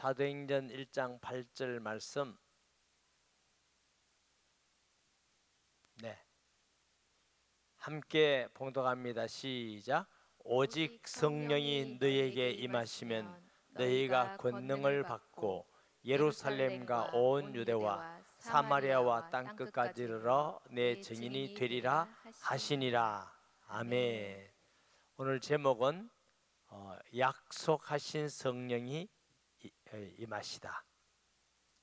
사도행전 1장 8절 말씀, 함께 봉독합니다. 시작. 오직 성령이 너희에게 임하시면 너희가 권능을 받고 예루살렘과 온 유대와 사마리아와 땅끝까지 이르러 내 증인이 되리라 하시니라. 아멘. 오늘 제목은 약속하신 성령이 임하시다.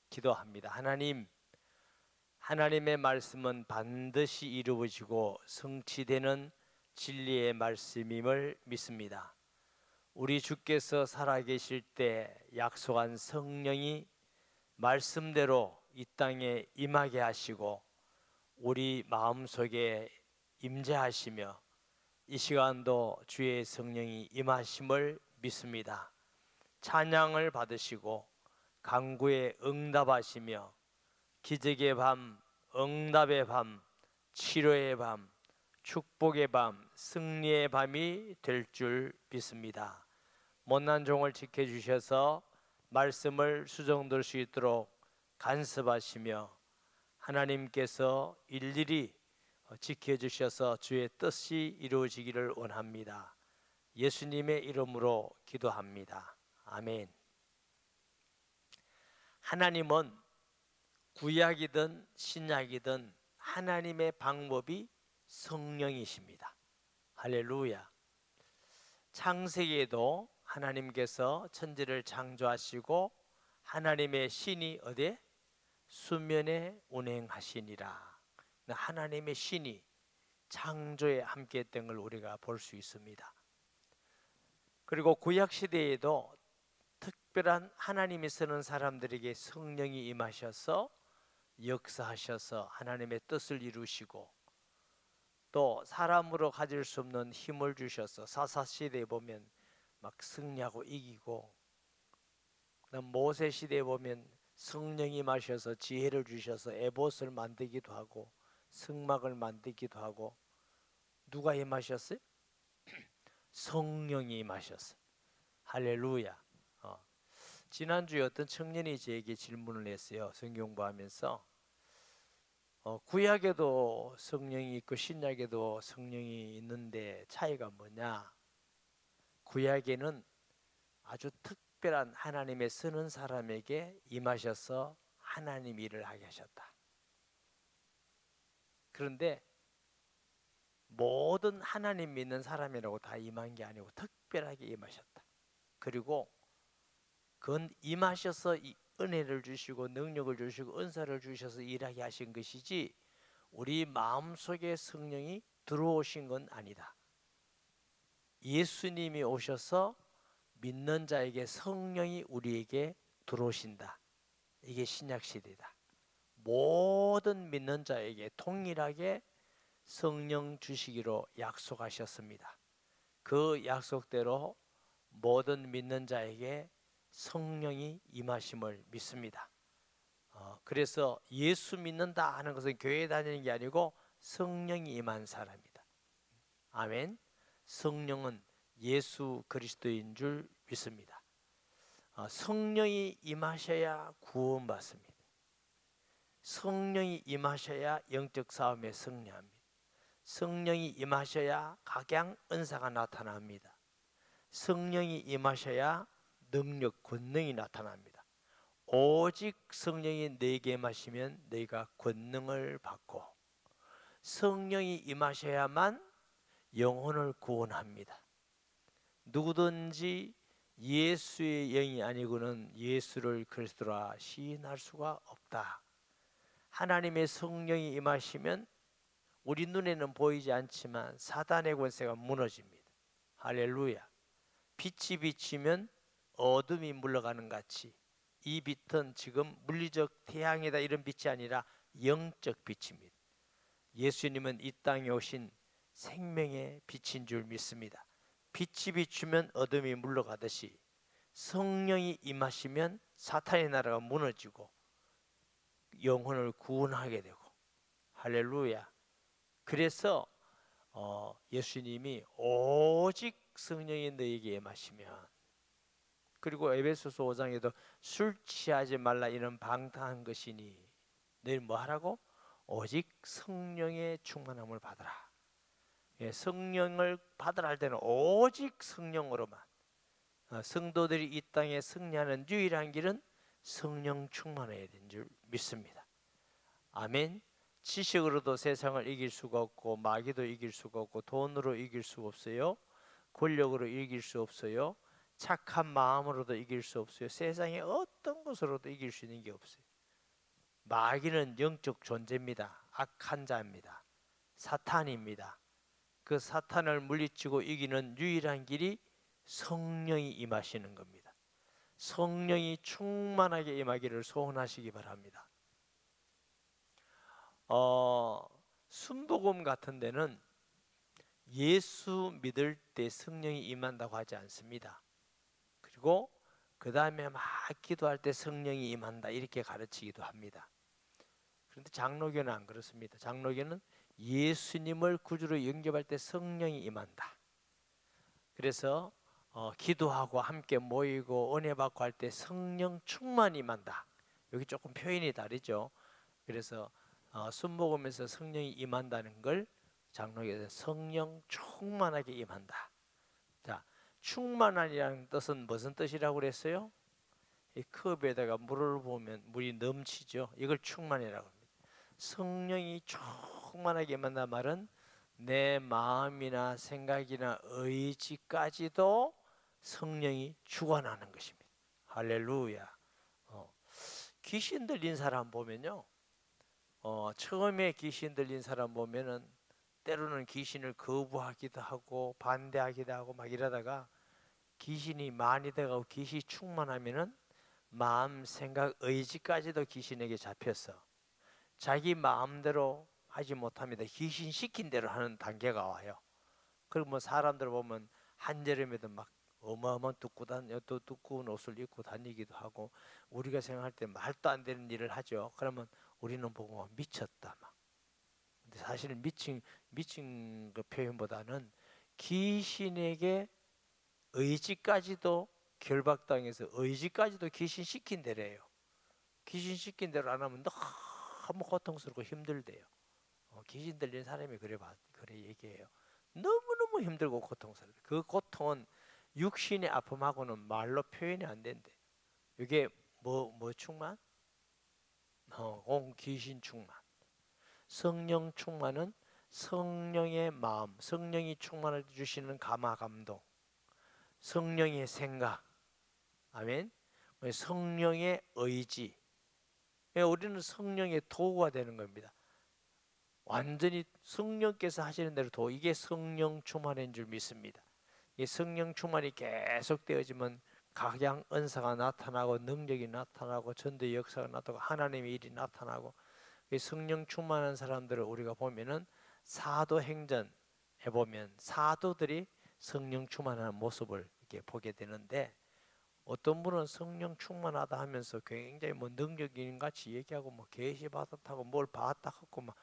기도합니다. 하나님의 말씀은 반드시 이루어지고 성취되는 진리의 말씀임을 믿습니다. 우리 주께서 살아계실 때 약속한 성령이 말씀대로 이 땅에 임하게 하시고 우리 마음속에 임재하시며 이 시간도 주의 성령이 임하심을 믿습니다. 찬양을 받으시고 간구에 응답하시며 기적의 밤, 응답의 밤, 치료의 밤, 축복의 밤, 승리의 밤이 될 줄 믿습니다. 못난 종을 지켜주셔서 말씀을 수정될 수 있도록 간섭하시며 하나님께서 일일이 지켜주셔서 주의 뜻이 이루어지기를 원합니다. 예수님의 이름으로 기도합니다. 아멘. 하나님은 구약이든 신약이든 하나님의 방법이 성령이십니다. 할렐루야. 창세기에도 하나님께서 천지를 창조하시고 하나님의 신이 어디에? 수면에 운행하시니라. 하나님의 신이 창조에 함께했던 걸 우리가 볼 수 있습니다. 그리고 구약시대에도 특별한 하나님이 쓰는 사람들에게 성령이 임하셔서 역사하셔서 하나님의 뜻을 이루시고 또 사람으로 가질 수 없는 힘을 주셔서 사사시대에 보면 막 승리하고 이기고, 그다음 모세시대에 보면 성령이 임하셔서 지혜를 주셔서 에봇을 만들기도 하고 승막을 만들기도 하고. 누가 임하셨어요? 성령이 임하셨어요. 할렐루야. 지난주에 어떤 청년이 저에게 질문을 했어요. 성경 공부하면서 구약에도 성령이 있고 신약에도 성령이 있는데 차이가 뭐냐? 구약에는 아주 특별한 하나님의 쓰는 사람에게 임하셔서 하나님 일을 하게 하셨다. 그런데 모든 하나님 믿는 사람이라고 다 임한 게 아니고 특별하게 임하셨다. 그리고 그건 임하셔서 이 은혜를 주시고 능력을 주시고 은사를 주셔서 일하게 하신 것이지 우리 마음속에 성령이 들어오신 건 아니다. 예수님이 오셔서 믿는 자에게 성령이 우리에게 들어오신다. 이게 신약시대다. 모든 믿는 자에게 동일하게 성령 주시기로 약속하셨습니다. 그 약속대로 모든 믿는 자에게 성령이 임하심을 믿습니다. 그래서 예수 믿는다 하는 것은 교회 다니는 게 아니고 성령이 임한 사람이다. 아멘. 성령은 예수 그리스도인 줄 믿습니다. 성령이 임하셔야 구원받습니다. 성령이 임하셔야 영적 싸움에 승리합니다. 성령이 임하셔야 각양 은사가 나타납니다. 성령이 임하셔야 능력, 권능이 나타납니다. 오직 성령이 너에게 임하시면 너희가 권능을 받고 성령이 임하셔야만 영혼을 구원합니다. 누구든지 예수의 영이 아니고는 예수를 그리스도라 시인할 수가 없다. 하나님의 성령이 임하시면 우리 눈에는 보이지 않지만 사단의 권세가 무너집니다. 할렐루야. 빛이 비치면 어둠이 물러가는 같이 이 빛은 지금 물리적 태양이다 이런 빛이 아니라 영적 빛입니다. 예수님은 이 땅에 오신 생명의 빛인 줄 믿습니다. 빛이 비추면 어둠이 물러가듯이 성령이 임하시면 사탄의 나라가 무너지고 영혼을 구원하게 되고. 할렐루야. 그래서 예수님이 오직 성령이 너에게 임하시면 그리고 에베소서 5장에도 술 취하지 말라 이는 방탕한 것이니 너희 뭐 하라고? 오직 성령의 충만함을 받으라. 예, 성령을 받으라 할 때는 오직 성령으로만. 성도들이 이 땅에 승리하는 유일한 길은 성령 충만해야 되는 줄 믿습니다. 아멘. 지식으로도 세상을 이길 수가 없고 마귀도 이길 수가 없고 돈으로 이길 수가 없어요. 권력으로 이길 수 없어요. 착한 마음으로도 이길 수 없어요. 세상에 어떤 것으로도 이길 수 있는 게 없어요. 마귀는 영적 존재입니다. 악한 자입니다. 사탄입니다. 그 사탄을 물리치고 이기는 유일한 길이 성령이 임하시는 겁니다. 성령이 충만하게 임하기를 소원하시기 바랍니다. 순복음 같은 데는 예수 믿을 때 성령이 임한다고 하지 않습니다. 그리고 그 다음에 막 기도할 때 성령이 임한다 이렇게 가르치기도 합니다. 그런데 장로교는 안 그렇습니다. 장로교는 예수님을 구주로 영접할 때 성령이 임한다. 그래서 기도하고 함께 모이고 은혜 받고 할 때 성령 충만이 임한다. 여기 조금 표현이 다르죠. 그래서 순복음에서 성령이 임한다는 걸 장로교에서 성령 충만하게 임한다. 자, 충만하리라는 뜻은 무슨 뜻이라고 그랬어요? 이 컵에다가 물을 부으면 물이 넘치죠. 이걸 충만이라고 합니다. 성령이 충만하게 임한다는 말은 내 마음이나 생각이나 의지까지도 성령이 주관하는 것입니다. 할렐루야. 귀신 들린 사람 보면요, 처음에 귀신 들린 사람 보면은 때로는 귀신을 거부하기도 하고 반대하기도 하고 막 이러다가 귀신이 많이 돼가고 귀신이 충만하면은 마음, 생각, 의지까지도 귀신에게 잡혔어. 자기 마음대로 하지 못합니다. 귀신 시킨 대로 하는 단계가 와요. 그리고 뭐 사람들 보면 한여름에도 막 어마어마한 두꺼운 옷을 입고 다니기도 하고 우리가 생각할 때 말도 안 되는 일을 하죠. 그러면 우리는 보고 미쳤다 막. 근데 사실 미친 그 표현보다는 귀신에게 의지까지도 결박당해서 의지까지도 귀신 시킨 대로예요. 귀신 시킨 대로 안 하면 너무 고통스럽고 힘들대요. 귀신 들린 사람이 그래 얘기해요. 너무너무 힘들고 고통스러워. 그 고통은 육신의 아픔하고는 말로 표현이 안 된대. 이게 뭐 충만? 귀신 충만. 성령 충만은 성령의 마음, 성령이 충만을 주시는 감화 감동, 성령의 생각, 아멘. 성령의 의지. 우리는 성령의 도구가 되는 겁니다. 완전히 성령께서 하시는 대로 이게 성령 충만인 줄 믿습니다. 이 성령 충만이 계속되어지면 각양 은사가 나타나고 능력이 나타나고 전도의 역사가 나타나고 하나님의 일이 나타나고 성령 충만한 사람들을 우리가 보면은 사도행전 해보면 사도들이 성령 충만한 모습을 이렇게 보게 되는데 어떤 분은 성령 충만하다 하면서 굉장히 뭐 능력인 같이 얘기하고 뭐 계시 받았다고 뭘 받았다 하고 막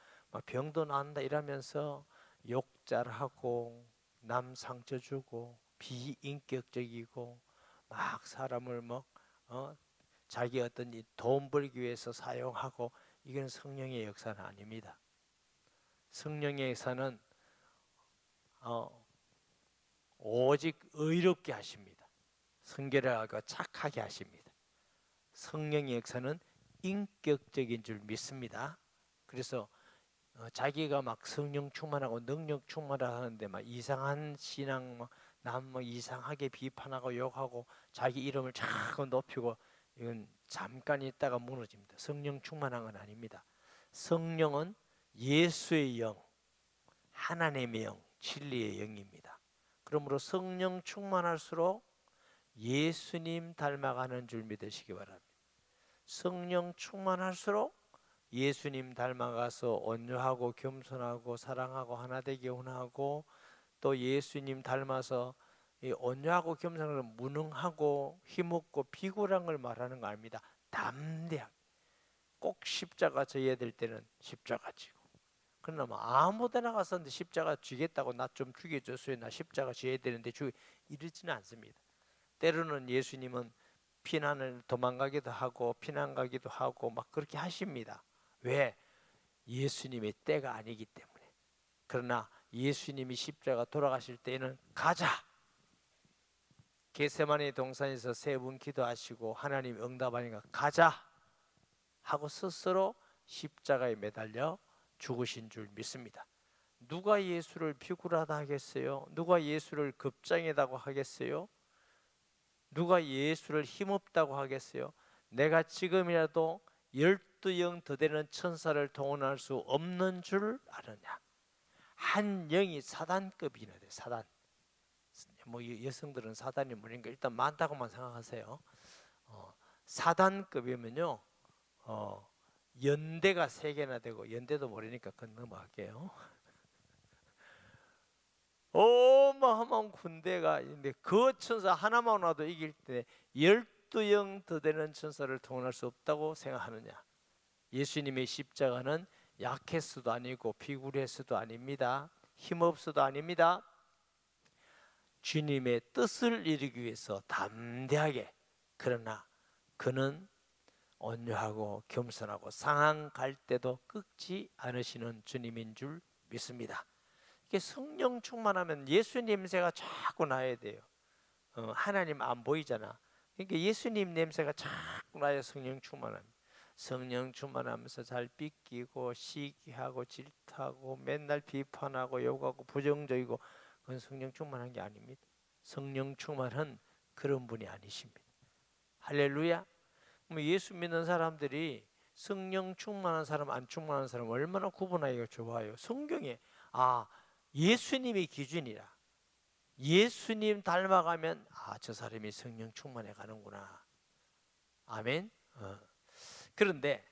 병도 난다 이러면서 욕잘하고 남 상처 주고 비인격적이고 막 사람을 자기 어떤 돈 벌기 위해서 사용하고 이건 성령의 역사는 아닙니다. 성령의 역사는 오직 의롭게 하십니다. 성결하고 착하게 하십니다. 성령의 역사는 인격적인 줄 믿습니다. 그래서 자기가 막 성령 충만하고 능력 충만하는데 막 이상한 신앙 남 이상하게 비판하고 욕하고 자기 이름을 자꾸 높이고 이건 잠깐 있다가 무너집니다. 성령 충만한 건 아닙니다. 성령은 예수의 영, 하나님의 영, 진리의 영입니다. 그러므로 성령 충만할수록 예수님 닮아가는 줄 믿으시기 바랍니다. 성령 충만할수록 예수님 닮아가서 온유하고 겸손하고 사랑하고 하나되게 원하고 또 예수님 닮아서 온유하고 겸손하고 무능하고 힘없고 비굴한 걸 말하는 거 아닙니다. 담대하게 꼭 십자가 져야 될 때는 십자가 지고 그러나 뭐 아무 데나 가서 십자가 지겠다고 나 좀 죽여줬어요. 나 십자가 져야 되는데 이러지는 않습니다. 때로는 예수님은 피난을 도망가기도 하고 피난 가기도 하고 막 그렇게 하십니다. 왜? 예수님의 때가 아니기 때문에. 그러나 예수님이 십자가 돌아가실 때에는 가자. 겟세마네 동산에서 3분 기도하시고 하나님 응답하니까 가자 하고 스스로 십자가에 매달려 죽으신 줄 믿습니다. 누가 예수를 비굴하다 하겠어요? 누가 예수를 급장이다고 하겠어요? 누가 예수를 힘없다고 하겠어요? 내가 지금이라도 12영 더 되는 천사를 동원할 수 없는 줄 아느냐? 한 영이 사단급이나 돼. 사단. 뭐 여성들은 사단이 뭐니까 일단 많다고만 생각하세요. 사단급이면요, 연대가 3개나 되고, 연대도 모르니까 그건 넘어갈게요. 어마어마한 군대가 있는데 그 천사 하나만 와도 이길 때 12영 더 되는 천사를 동원할 수 없다고 생각하느냐? 예수님의 십자가는 약해서도 아니고 비굴해서도 아닙니다. 힘없어도 아닙니다. 주님의 뜻을 이루기 위해서 담대하게, 그러나 그는 온유하고 겸손하고 상한 갈 때도 꺾지 않으시는 주님인 줄 믿습니다. 이게 성령 충만하면 예수 냄새가 자꾸 나야 돼요. 하나님 안 보이잖아. 그러니까 예수님 냄새가 자꾸 나야 성령 충만합니다. 성령 충만하면서 잘 삐끼고 시기하고 질투하고 맨날 비판하고 욕하고 부정적이고, 그건 성령 충만한 게 아닙니다. 성령 충만은 그런 분이 아니십니다. 할렐루야. 예수 믿는 사람들이 성령 충만한 사람 안 충만한 사람 얼마나 구분하기가 좋아요. 성경에 예수님이 기준이라. 예수님 닮아가면 저 사람이 성령 충만해 가는구나. 아멘. 그런데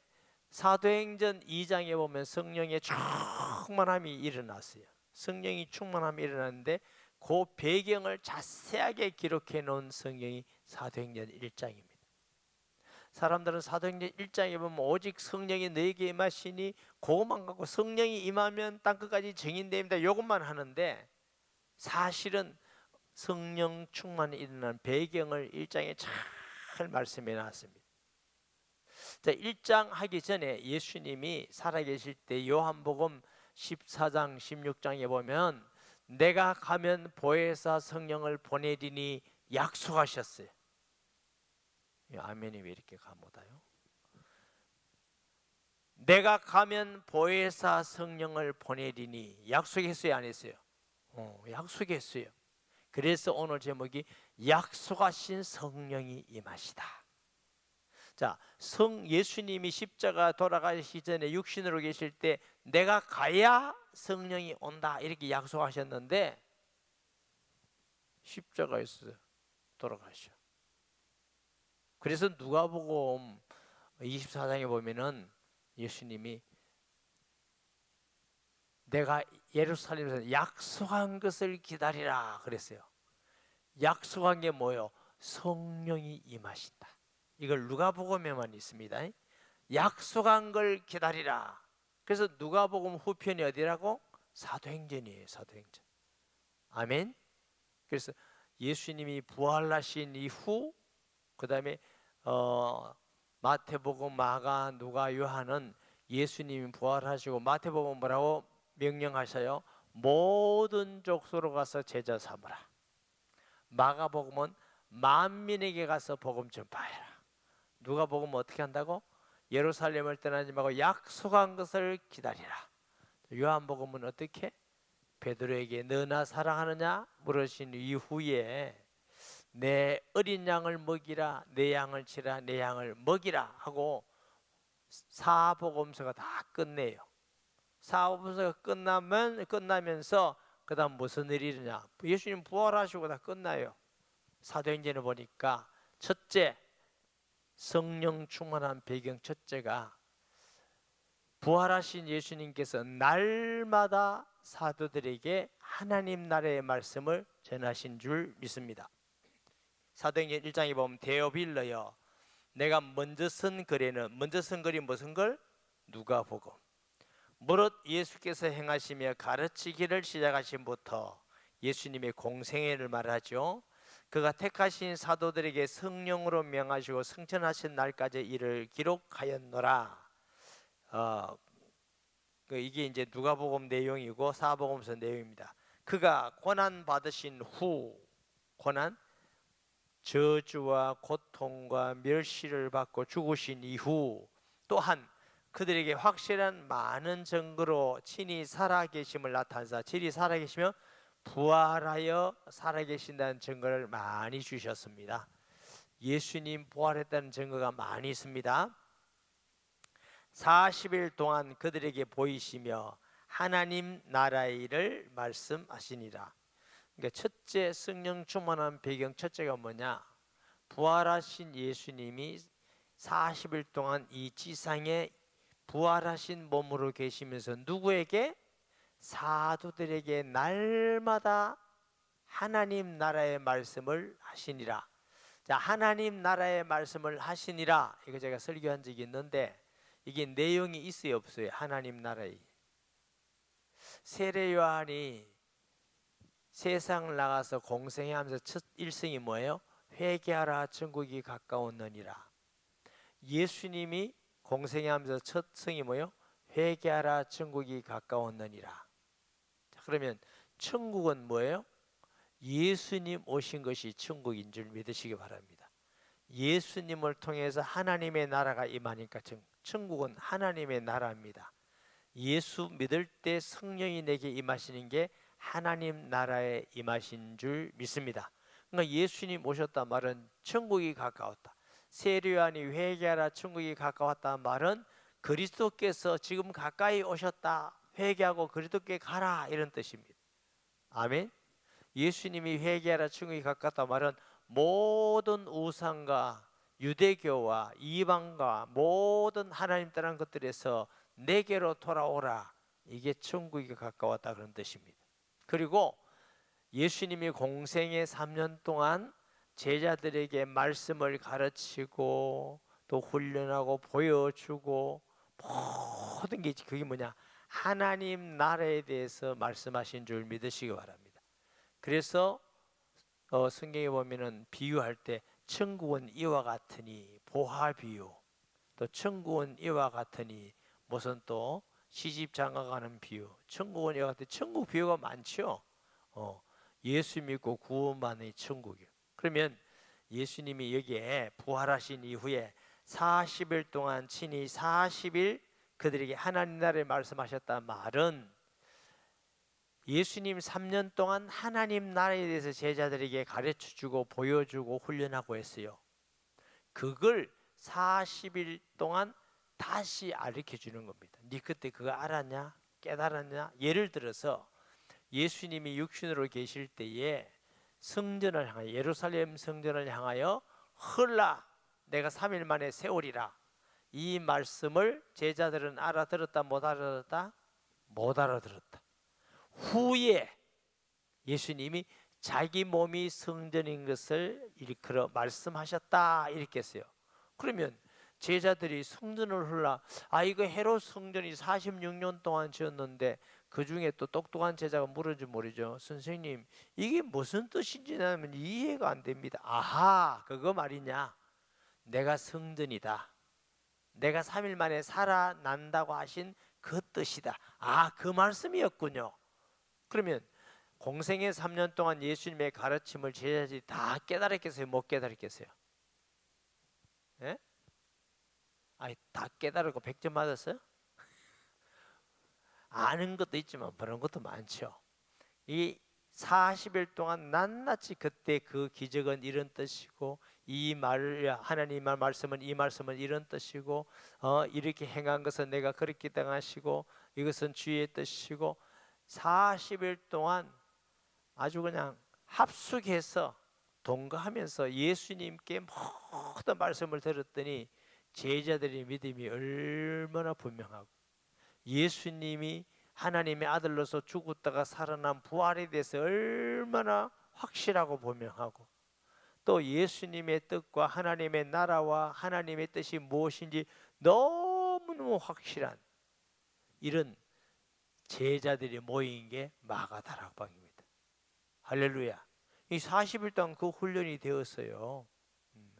사도행전 2장에 보면 성령의 충만함이 일어났어요. 성령이 충만함이 일어났는데 그 배경을 자세하게 기록해 놓은 성경이 사도행전 1장입니다. 사람들은 사도행전 1장에 보면 오직 성령이 너에게 임하시니 그것만 갖고 성령이 임하면 땅끝까지 증인됩니다, 이것만 하는데, 사실은 성령 충만이 일어난 배경을 1장에 잘 말씀해 놨습니다. 자, 1장 하기 전에 예수님이 살아계실 때 요한복음 14장 16장에 보면 내가 가면 보혜사 성령을 보내리니 약속하셨어요. 아멘이 왜 이렇게 가못해요? 내가 가면 보혜사 성령을 보내리니 약속했어요, 안 했어요? 약속했어요. 그래서 오늘 제목이 약속하신 성령이 임하시다. 자, 예수님이 십자가 돌아가시기 전에 육신으로 계실 때 내가 가야 성령이 온다 이렇게 약속하셨는데 십자가에서 돌아가셔. 그래서 누가복음 24장에 보면은 예수님이 내가 예루살렘에서 약속한 것을 기다리라 그랬어요. 약속한 게 뭐예요? 성령이 임하신다. 이걸 누가복음에만 있습니다. 약속한 걸 기다리라. 그래서 누가복음 후편이 어디라고? 사도행전이에요. 사도행전. 아멘. 그래서 예수님이 부활하신 이후 그 다음에 마태복음, 마가, 누가, 요한은 예수님이 부활하시고 마태복음 뭐라고 명령하셔요? 모든 족속으로 가서 제자 삼으라. 마가복음은 만민에게 가서 복음 전파해라. 누가복음은 어떻게 한다고? 예루살렘을 떠나지 말고 약속한 것을 기다리라. 요한복음은 어떻게? 베드로에게 너나 사랑하느냐 물으신 이후에 내 어린 양을 먹이라, 내 양을 치라, 내 양을 먹이라 하고 사복음서가 다 끝내요. 사복음서가 끝나면서 그 다음 무슨 일이 일어나냐? 예수님 부활하시고 다 끝나요. 사도행전을 보니까 첫째, 성령 충만한 배경 첫째가 부활하신 예수님께서 날마다 사도들에게 하나님 나라의 말씀을 전하신 줄 믿습니다. 사도행전 1장에 보면 데오빌러여 내가 먼저 쓴 글에는, 먼저 쓴 글이 무슨 글? 누가복음. 무릇 예수께서 행하시며 가르치기를 시작하신부터 예수님의 공생애를 말하죠. 그가 택하신 사도들에게 성령으로 명하시고 승천하신 날까지 이를 기록하였노라. 이게 이제 누가복음 내용이고 사복음서 내용입니다. 그가 고난 받으신 후, 고난, 저주와 고통과 멸시를 받고 죽으신 이후, 또한 그들에게 확실한 많은 증거로 친히 살아계심을 나타내사, 친히 살아계시며 부활하여 살아계신다는 증거를 많이 주셨습니다. 예수님 부활했다는 증거가 많이 있습니다. 40일 동안 그들에게 보이시며 하나님 나라의 일을 말씀하시니라. 그러니까 첫째, 성령 충만한 배경 첫째가 뭐냐? 부활하신 예수님이 40일 동안 이 지상에 부활하신 몸으로 계시면서 누구에게? 사도들에게 날마다 하나님 나라의 말씀을 하시니라. 자, 하나님 나라의 말씀을 하시니라, 이거 제가 설교한 적이 있는데 이게 내용이 있어요, 없어요? 하나님 나라의. 세례 요한이 세상을 나가서 공생하면서 첫 일성이 뭐예요? 회개하라, 천국이 가까웠느니라. 예수님이 공생하면서 첫 성이 뭐예요? 회개하라, 천국이 가까웠느니라. 자, 그러면 천국은 뭐예요? 예수님 오신 것이 천국인 줄 믿으시기 바랍니다. 예수님을 통해서 하나님의 나라가 임하니까 천국은 하나님의 나라입니다. 예수 믿을 때 성령이 내게 임하시는 게 하나님 나라에 임하신 줄 믿습니다. 그러니까 예수님 오셨다 말은 천국이 가까웠다. 세례 요한이 회개하라, 천국이 가까웠다 말은 그리스도께서 지금 가까이 오셨다, 회개하고 그리스도께 가라, 이런 뜻입니다. 아멘. 예수님이 회개하라, 천국이 가깝다 말은 모든 우상과 유대교와 이방과 모든 하나님 따르는 것들에서 내게로 돌아오라, 이게 천국이 가까웠다, 그런 뜻입니다. 그리고 예수님이 공생의 3년 동안 제자들에게 말씀을 가르치고 또 훈련하고 보여주고 모든 게 그게 뭐냐? 하나님 나라에 대해서 말씀하신 줄 믿으시기 바랍니다. 그래서 성경에 보면은 비유할 때 천국은 이와 같으니, 보화 비유, 또 천국은 이와 같으니, 무슨 또 시집 장가가는 비유, 천국은 이와 같으니, 천국 비유가 많죠. 예수 믿고 구원받는 천국이요. 그러면 예수님이 여기에 부활하신 이후에 40일 동안 친히 40일 그들에게 하나님 나라를 말씀하셨다 말은 예수님 3년 동안 하나님 나라에 대해서 제자들에게 가르쳐주고 보여주고 훈련하고 했어요. 그걸 40일 동안 다시 가르쳐주는 겁니다. 네 그때 그거 알았냐? 깨달았냐? 예를 들어서 예수님이 육신으로 계실 때에 성전을 향하여, 예루살렘 성전을 향하여 헐라 내가 3일 만에 세우리라, 이 말씀을 제자들은 알아들었다, 못 알아들었다? 못 알아들었다. 후에 예수님이 자기 몸이 성전인 것을 일컬어 말씀하셨다, 이렇게 했어요. 그러면 제자들이 성전을 헐라, 이거 헤롯 성전이 46년 동안 지었는데 그 중에 또 똑똑한 제자가 물은지 모르죠. 선생님, 이게 무슨 뜻인지 나는 이해가 안 됩니다. 아하, 그거 말이냐? 내가 성전이다, 내가 3일 만에 살아난다고 하신 그 뜻이다. 그 말씀이었군요. 그러면 공생의 3년 동안 예수님의 가르침을 제자들이 다 깨달았겠어요? 못 깨달았겠어요? 예? 다 깨달았고 100점 맞았어요? 아는 것도 있지만 모르는 것도 많죠. 이 40일 동안 낱낱이 그때 그 기적은 이런 뜻이고, 이 말, 하나님의 말씀은 이 말씀은 이런 뜻이고, 이렇게 행한 것은 내가 그렇게 당하시고 이것은 주의 뜻이고, 40일 동안 아주 그냥 합숙해서 동거하면서 예수님께 모든 말씀을 들었더니 제자들의 믿음이 얼마나 분명하고, 예수님이 하나님의 아들로서 죽었다가 살아난 부활에 대해서 얼마나 확실하고 분명하고, 또 예수님의 뜻과 하나님의 나라와 하나님의 뜻이 무엇인지 너무너무 확실한 이런 제자들이 모인 게 마가 다락방입니다. 할렐루야. 이 40일 동안 그 훈련이 되었어요.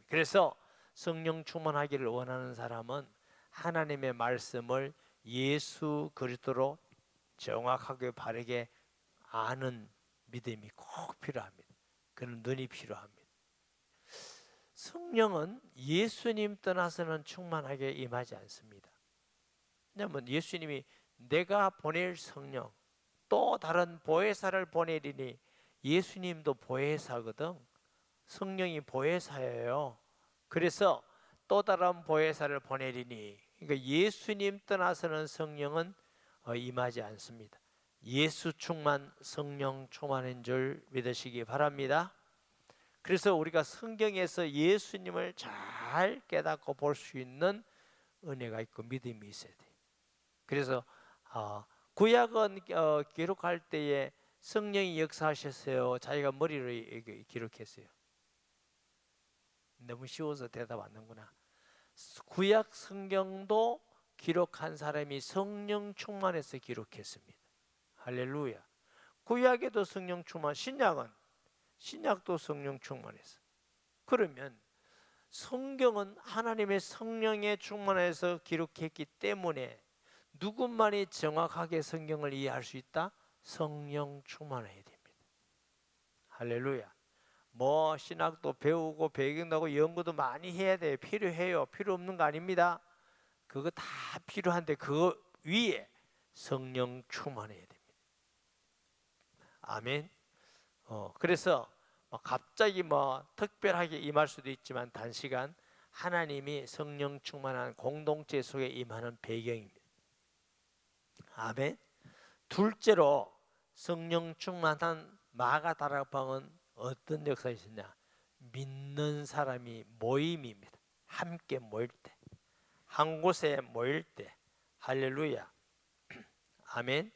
그래서 성령 충만하기를 원하는 사람은 하나님의 말씀을 예수 그리스도로 정확하게 바르게 아는 믿음이 꼭 필요합니다. 그런 눈이 필요합니다. 성령은 예수님 떠나서는 충만하게 임하지 않습니다. 왜냐하면 예수님이 내가 보낼 성령 또 다른 보혜사를 보내리니, 예수님도 보혜사거든. 성령이 보혜사예요. 그래서 또 다른 보혜사를 보내리니, 그러니까 예수님 떠나서는 성령은 임하지 않습니다. 예수 충만, 성령 충만인 줄 믿으시기 바랍니다. 그래서 우리가 성경에서 예수님을 잘 깨닫고 볼 수 있는 은혜가 있고 믿음이 있어야 돼요. 그래서 구약은 기록할 때에 성령이 역사하셨어요, 자기가 머리로 기록했어요? 너무 쉬워서 대답 안 하는구나. 구약 성경도 기록한 사람이 성령 충만해서 기록했습니다. 할렐루야. 구약에도 성령 충만, 신약도 성령 충만해서. 그러면 성경은 하나님의 성령에 충만해서 기록했기 때문에 누구만이 정확하게 성경을 이해할 수 있다? 성령 충만해야 됩니다. 할렐루야. 뭐 신학도 배우고 배경도 하고 연구도 많이 해야 돼요. 필요해요. 필요 없는 거 아닙니다. 그거 다 필요한데 그거 위에 성령 충만해야 됩니다. 아멘. 그래서 갑자기 특별하게 임할 수도 있지만 단시간 하나님이 성령 충만한 공동체 속에 임하는 배경입니다. 아멘. 둘째로 성령 충만한 마가다락방은 어떤 역사가 있었냐? 믿는 사람이 모임입니다. 함께 모일 때, 한 곳에 모일 때. 할렐루야. 아멘.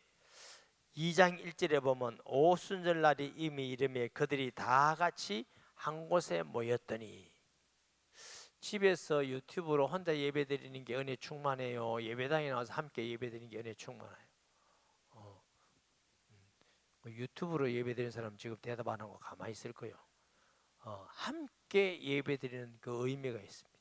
2장 1절에 보면 오순절날이 이미 이르매 그들이 다 같이 한 곳에 모였더니. 집에서 유튜브로 혼자 예배 드리는 게 은혜 충만해요? 예배당에 나와서 함께 예배 드리는 게 은혜 충만해요? 유튜브로 예배 드리는 사람 지금 대답 안 하고 가만히 있을 거예요. 함께 예배 드리는 그 의미가 있습니다.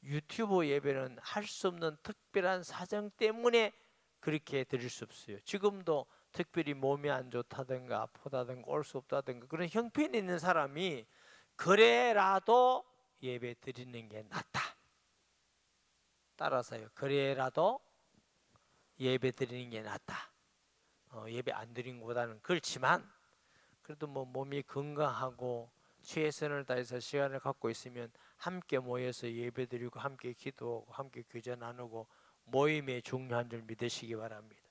유튜브 예배는 할 수 없는 특별한 사정 때문에 그렇게 드릴 수 없어요. 지금도 특별히 몸이 안 좋다든가 아프다든가 올 수 없다든가 그런 형편이 있는 사람이 그래라도 예배 드리는 게 낫다. 따라서요, 그래라도 예배 드리는 게 낫다. 예배 안 드린 것보다는. 그렇지만 그래도 몸이 건강하고 최선을 다해서 시간을 갖고 있으면 함께 모여서 예배 드리고 함께 기도하고 함께 교제 나누고 모임이 중요한 줄 믿으시기 바랍니다.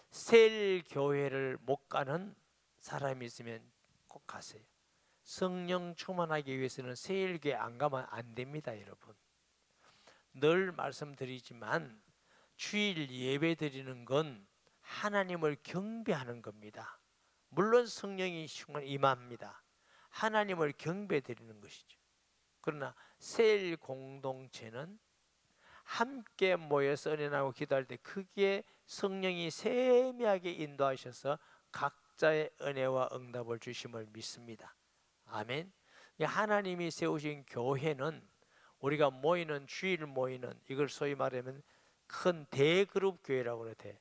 셀 교회를 못 가는 사람이 있으면 꼭 가세요. 성령 충만하기 위해서는 세일교회 안 가면 안 됩니다. 여러분, 늘 말씀드리지만 주일 예배 드리는 건 하나님을 경배하는 겁니다. 물론 성령이 임합니다. 하나님을 경배 드리는 것이죠. 그러나 셀 공동체는 함께 모여서 은혜 나누고 기도할 때 크게 성령이 세미하게 인도하셔서 각자의 은혜와 응답을 주심을 믿습니다. 아멘. 하나님이 세우신 교회는 우리가 모이는, 주일 모이는, 이걸 소위 말하면 큰 대그룹 교회라고 그러대.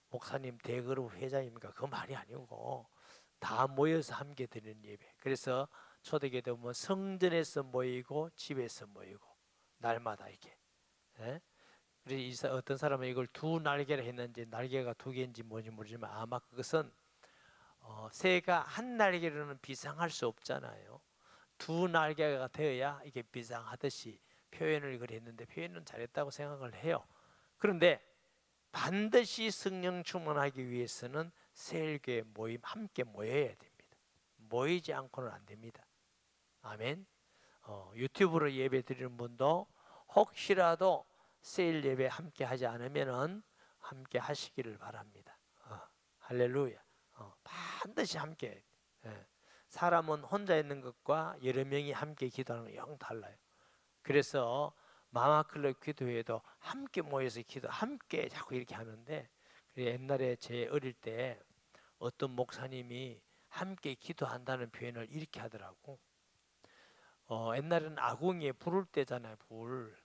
목사님 대그룹 회장입니까? 그 말이 아니고 다 모여서 함께 드리는 예배. 그래서 초대교회도 뭐 성전에서 모이고 집에서 모이고 날마다 이렇게. 그래서 어떤 사람은 이걸 두 날개를 했는지 날개가 두 개인지 뭔지 모르지만 아마 그것은 새가 한 날개로는 비상할 수 없잖아요. 두 날개가 되어야 이게 비상하듯이 표현을 그랬는데 표현은 잘했다고 생각을 해요. 그런데 반드시 성령 충만하기 위해서는 세일교회 모임 함께 모여야 됩니다. 모이지 않고는 안 됩니다. 아멘. 유튜브로 예배 드리는 분도 혹시라도 세일 예배 함께 하지 않으면은 함께 하시기를 바랍니다. 할렐루야. 반드시 함께. 사람은 혼자 있는 것과 여러 명이 함께 기도하는 건 영 달라요. 그래서 마마클럽 기도회도 함께 모여서 기도, 함께 자꾸 이렇게 하는데, 옛날에 제 어릴 때 어떤 목사님이 함께 기도한다는 표현을 이렇게 하더라고. 옛날에는 아궁이에 불을 떼잖아요. 불.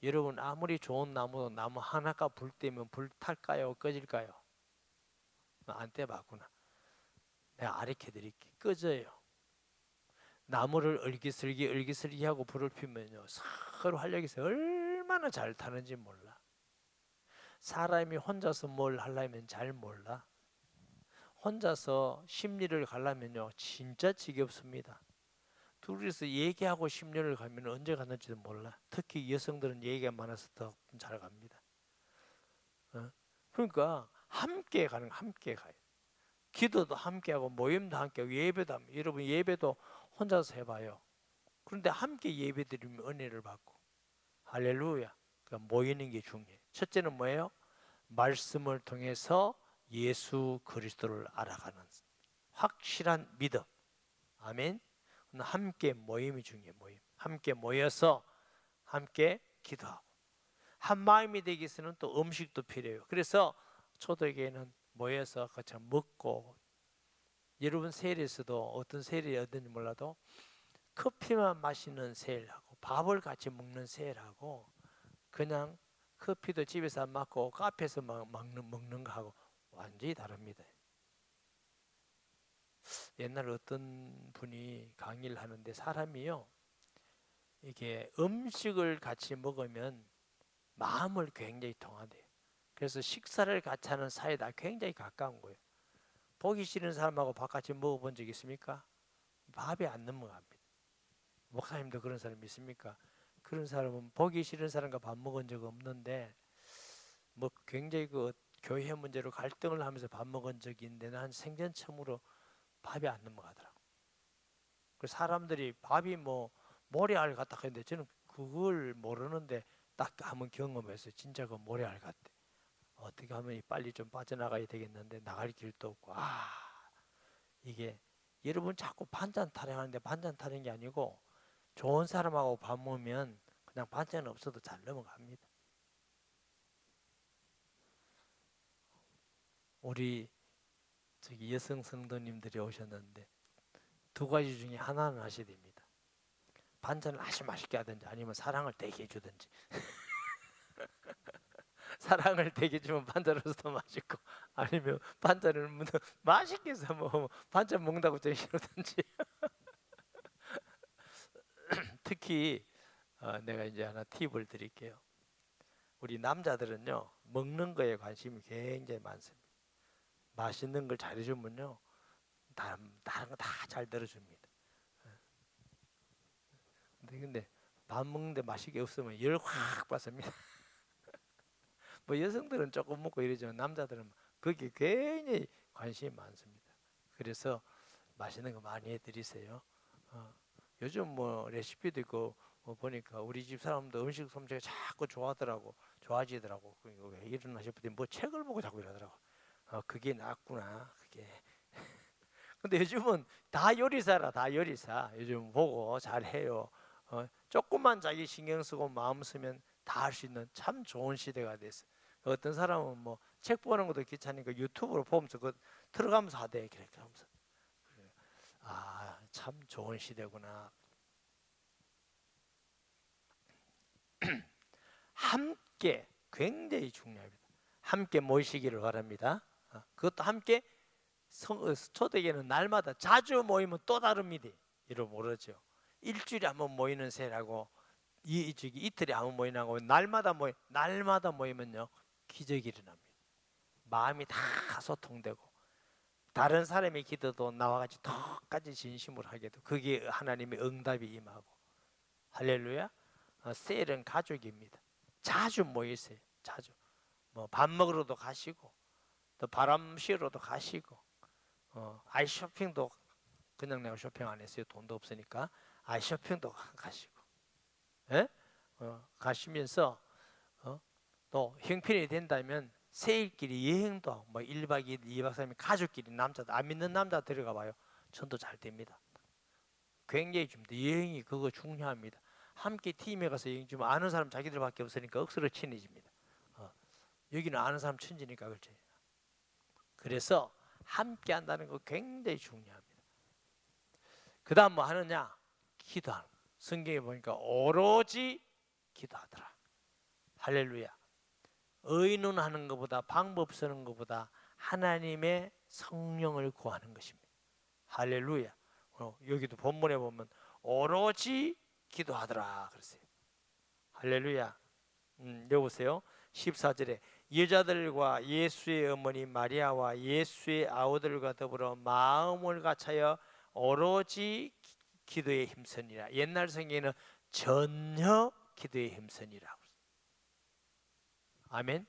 여러분 아무리 좋은 나무도 나무 하나가 불 때면 불 탈까요? 꺼질까요? 안 떼봤구나. 내가 가르쳐 드릴게. 꺼져요. 나무를 얼기설기 하고 불을 피면요, 서로 활력이 있어요. 얼마나 잘 타는지 몰라. 사람이 혼자서 뭘 하려면 잘 몰라. 혼자서 심리를 가려면요 진짜 지겹습니다. 둘이서 얘기하고 심리를 가면 언제 갔는지도 몰라. 특히 여성들은 얘기가 많아서 더 잘 갑니다. 그러니까 함께 가는 거, 함께 가요. 기도도 함께하고 모임도 함께하고 예배도 함께. 여러분 예배도 혼자서 해봐요. 그런데 함께 예배드리면 은혜를 받고. 할렐루야. 그러니까 모이는 게 중요해요. 첫째는 뭐예요? 말씀을 통해서 예수 그리스도를 알아가는 확실한 믿음. 아멘. 함께 모임이 중요해요. 모임. 함께 모여서 함께 기도하고. 한 마음이 되기 위해서는 또 음식도 필요해요. 그래서 초대교회는 모여서 같이 먹고, 여러분 세일에서도 어떤 세일이 어떤지 몰라도 커피만 마시는 세일하고 밥을 같이 먹는 세일하고 그냥 커피도 집에서 안 먹고 카페에서 먹는 거하고 완전히 다릅니다. 옛날 어떤 분이 강의를 하는데 사람이요 이게 음식을 같이 먹으면 마음을 굉장히 통하대요. 그래서 식사를 같이 하는 사이다 굉장히 가까운 거예요. 보기 싫은 사람하고 밥 같이 먹어본 적 있습니까? 밥이 안 넘어갑니다. 목사님도 그런 사람 있습니까? 그런 사람은 보기 싫은 사람과 밥 먹은 적 없는데 뭐 굉장히 그 교회 문제로 갈등을 하면서 밥 먹은 적이 있는데 난 생전 처음으로 밥이 안 넘어가더라고. 그 사람들이 밥이 뭐 모래알 같다 했는데 저는 그걸 모르는데 딱 한번 경험해서 진짜 그 모래알 같대. 어떻게 하면 빨리 좀 빠져나가야 되겠는데 나갈 길도 없고. 이게 여러분 자꾸 반찬 타령하는데 반찬 타령이 아니고 좋은 사람하고 밥 먹으면 그냥 반찬 없어도 잘 넘어갑니다. 우리 저기 여성 성도님들이 오셨는데 두 가지 중에 하나는 하셔야 됩니다. 반찬을 아주 맛있게 하든지 아니면 사랑을 되게 해주든지. 사랑을 되게 주면 반찬으로서 더 맛있고 아니면 반찬을 맛있게 해서 먹으면 반찬 먹는다고 좀 싫어든지. 특히 내가 이제 하나 팁을 드릴게요. 우리 남자들은요 먹는 거에 관심이 굉장히 많습니다. 맛있는 걸 잘해주면요 다른 거 다 잘 들어줍니다. 근데 밥 먹는데 맛있게 없으면 열 확 받습니다. 뭐 여성들은 조금 먹고 이러지만 남자들은 그게 굉장히 관심이 많습니다. 그래서 맛있는 거 많이 해드리세요. 요즘 뭐 레시피도 있고 뭐 보니까 우리 집 사람도 음식 솜씨가 자꾸 좋아지더라고. 왜 이러나 싶더니 뭐 책을 보고 자꾸 이러더라고. 그게 낫구나. 그게. 근데 요즘은 다 요리사라, 다 요리사. 요즘 보고 잘해요. 조금만 자기 신경 쓰고 마음 쓰면 다 할 수 있는 참 좋은 시대가 됐어. 어떤 사람은 뭐 책 보는 것도 귀찮으니까 유튜브로 보면서 그 들어가면서 하대. 그렇게 하면서. 참 좋은 시대구나. 함께 굉장히 중요합니다. 함께 모이시기를 바랍니다. 그것도 함께 초대교회는 날마다 자주 모이면 또 다릅니다. 이런 모르죠. 일주일에 한번 모이는 세라고 이틀에 한번 모이나고 날마다 모이면요 기적이 일어납니다. 마음이 다 소통되고 다른 사람의 기도도 나와 같이 똑같이 진심으로 하게 되고 그게 하나님의 응답이 임하고. 할렐루야. 셀은 가족입니다. 자주 모이세요. 자주 뭐 밥 먹으러도 가시고 또 바람 쐬러도 가시고 아이 쇼핑도 그냥 내가 쇼핑 안 했어요. 돈도 없으니까 아이 쇼핑도 가시고 가시면서 또 형편이 된다면 세일끼리 여행도 뭐 1박 2일 2박 3일 가족끼리 남자들 안 믿는 남자 들어가 봐요. 전도 잘 됩니다. 굉장히 줍니다. 여행이 그거 중요합니다. 함께 팀에 가서 여행 주면 아는 사람 자기들밖에 없으니까 억수로 친해집니다. 여기는 아는 사람 천지니까 그렇지. 그래서 함께 한다는 거 굉장히 중요합니다. 그 다음 뭐 하느냐? 기도하는 거. 성경에 보니까 오로지 기도하더라. 할렐루야. 의논 하는 것보다, 방법 쓰는 것보다 하나님의 성령을 구하는 것입니다. 할렐루야. 여기도 본문에 보면 오로지 기도하더라 그랬어요. 할렐루야. 여보세요. 14절에 여자들과 예수의 어머니 마리아와 예수의 아우들과 더불어 마음을 같이하여 오로지 기도에 힘쓰니라. 옛날 성경에는 전혀 기도에 힘쓰니라. 아멘.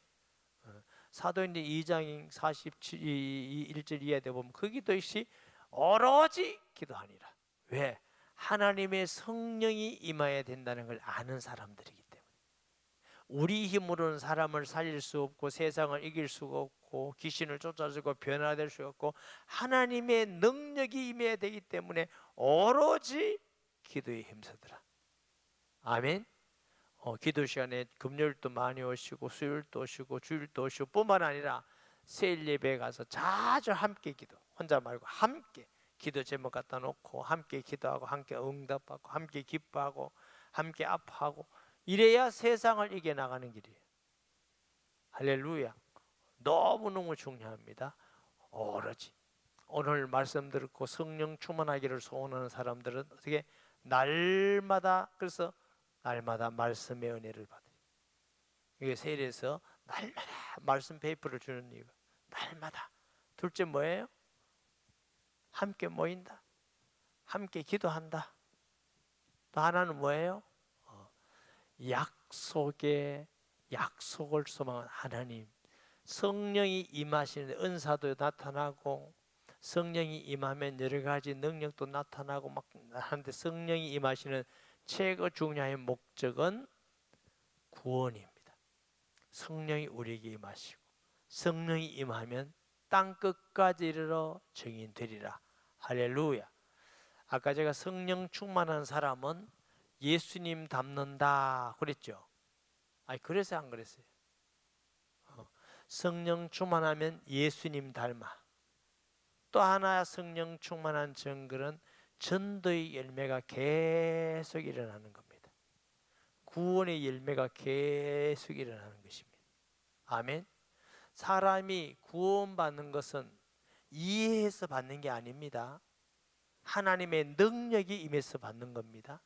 사도행전 2장 47절 이하에 보면 거기도 역시 오로지 기도하니라. 왜? 하나님의 성령이 임해야 된다는 걸 아는 사람들이기 때문에. 우리 힘으로는 사람을 살릴 수 없고 세상을 이길 수가 없고 귀신을 쫓아주고 변화될 수 없고 하나님의 능력이 임해야 되기 때문에 오로지 기도에 힘쓰더라. 아멘. 기도 시간에 금요일도 많이 오시고 수요일도 오시고 주일도 오시고 뿐만 아니라 세일 예배에 가서 자주 함께 기도, 혼자 말고 함께 기도 제목 갖다 놓고 함께 기도하고 함께 응답하고 함께 기뻐하고 함께 아파하고 이래야 세상을 이겨나가는 길이에요. 할렐루야. 너무너무 중요합니다. 오로지 오늘 말씀 듣고 성령 충만하기를 소원하는 사람들은 어떻게 날마다, 그래서 날마다 말씀의 은혜를 받아요. 이게 세일에서 날마다 말씀 페이퍼를 주는 이유가 날마다. 둘째 뭐예요? 함께 모인다. 함께 기도한다. 또 하나는 뭐예요? 약속을 소망한 하나님. 성령이 임하시는 은사도 나타나고 성령이 임하면 여러 가지 능력도 나타나고 막 하는데 성령이 임하시는 최고 중요한 목적은 구원입니다. 성령이 우리에게 임하시고 성령이 임하면 땅 끝까지 이르러 증인되리라. 할렐루야. 아까 제가 성령 충만한 사람은 예수님 닮는다 그랬죠. 아니 그래서 안 그랬어요. 성령 충만하면 예수님 닮아. 또 하나 성령 충만한 증거는 전도의 열매가 계속 일어나는 겁니다. 구원의 열매가 계속 일어나는 것입니다. 아멘. 사람이 구원받는 것은 이해해서 받는 게 아닙니다. 하나님의 능력이 임해서 받는 겁니다.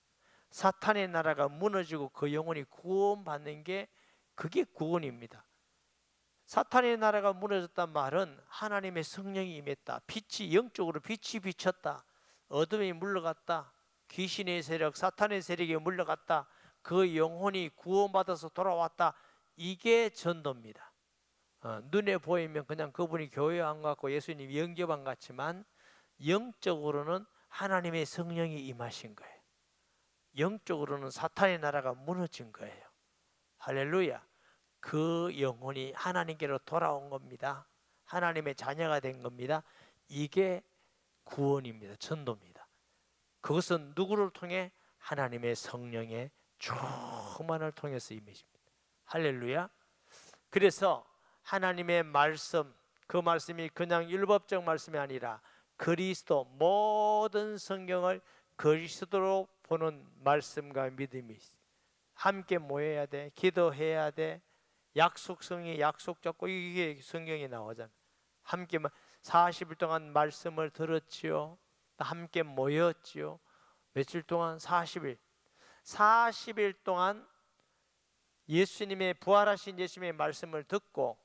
사탄의 나라가 무너지고 그 영혼이 구원받는 게 그게 구원입니다. 사탄의 나라가 무너졌단 말은 하나님의 성령이 임했다. 빛이 영적으로 빛이 비쳤다. 어둠이 물러갔다. 귀신의 세력, 사탄의 세력이 물러갔다. 그 영혼이 구원받아서 돌아왔다. 이게 전도입니다. 눈에 보이면 그냥 그분이 교회 안 갔고 예수님 영접한 같지만 영적으로는 하나님의 성령이 임하신 거예요. 영적으로는 사탄의 나라가 무너진 거예요. 할렐루야. 그 영혼이 하나님께로 돌아온 겁니다. 하나님의 자녀가 된 겁니다. 이게 구원입니다. 전도입니다. 그것은 누구를 통해? 하나님의 성령의 충만을 통해서 임해집니다. 할렐루야. 그래서 하나님의 말씀, 그 말씀이 그냥 율법적 말씀이 아니라 그리스도, 모든 성경을 그리스도로 보는 말씀과 믿음이 있어요. 함께 모여야 돼. 기도해야 돼. 약속성이 약속 잡고 이게 성경에 나오잖아요. 함께 40일 동안 말씀을 들었지요. 함께 모였지요. 며칠 동안? 40일 동안 예수님의 부활하신 예수님의 말씀을 듣고